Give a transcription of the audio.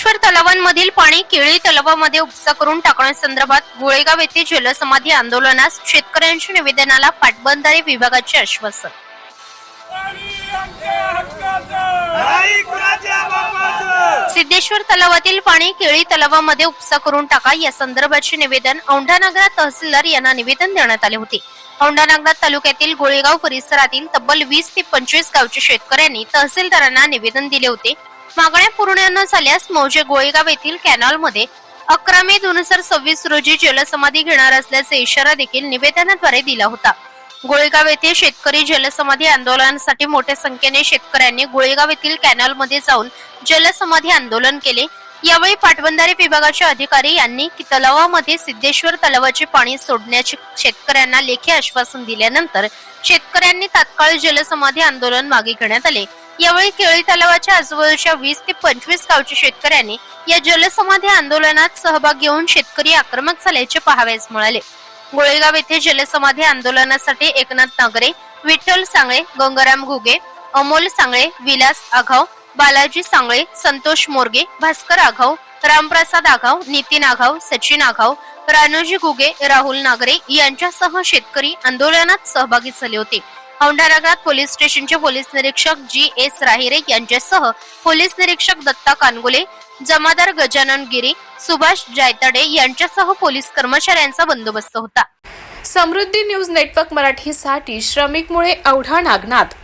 सिद्धेश्वर तलावांमधील पाणी केळी तलावामध्ये उपसा करून टाकण्यासंदर्भात गोळेगाव येथे जलसमाधी आंदोलनास शेतकऱ्यांच्या निवेदनाला पाटबंधारे विभागाचे आश्वासन। सिद्धेश्वर तलावातील पाणी केळी तलावामध्ये उपसा करून टाका या संदर्भाचे निवेदन औंढा तहसीलदार यांना निवेदन देण्यात आले होते। औंढा तालुक्यातील गोळेगाव परिसरातील तब्बल 20 ते 25 गावच्या शेतकऱ्यांनी तहसीलदारांना निवेदन दिले होते। मागण्या पूर्ण न झाल्यास मौजे गोळेगाव येथील कॅनॉलमध्ये 11 मे 2026 रोजी जलसमाधी घेणार असल्याचा इशारा देखील निवेदनाद्वारे दिला होता। गोळेगाव येथे शेतकरी जलसमाधी आंदोलनासाठी मोठ्या संख्येने शेतकऱ्यांनी गोळेगाव येथील कॅनॉलमध्ये जाऊन जलसमाधी आंदोलन केले। यावेळी पाटबंधारे विभागाचे अधिकारी यांनी तलावामध्ये सिद्धेश्वर तलावाचे पाणी सोडण्याचे शेतकऱ्यांना लेखी आश्वासन दिल्यानंतर शेतकऱ्यांनी तात्काळ जलसमाधी आंदोलन मागे घेण्यात आले। यावेळी केळी तलावाच्या आजूबाजूच्या 20 ते 25 गावच्या शेतकऱ्यांनी या जलसमाधी आंदोलनात सहभाग घेऊन शेतकरी आक्रमक झाल्याचे पाहावयास मिळाले। गोळेगाव येथे जलसमाधी आंदोलनासाठी एकनाथ नागरे, विठ्ठल सांगळे, गंगाराम घुगे, अमोल सांगळे, विलास आघाव, बालाजी सांगळे, संतोष मोरगे, भास्कर आघाव, रामप्रसाद आघाव, नितीन आघाव, सचिन आघाव, रानोजी घुगे, राहुल नागरे यांच्यासह शेतकरी आंदोलनात सहभागी झाले होते। औंढा पोलीस स्टेशनचे पोलीस निरीक्षक GS राहिरे यांच्यासह पोलीस निरीक्षक दत्ता कानगुले, जमादार गजानन गिरी, सुभाष जायताडे यांच्यासह पोलीस कर्मचाऱ्यांचा बंदोबस्त होता। समृद्धी न्यूज नेटवर्क मराठीसाठी श्रमिक मुळे औंढा नागनाथ।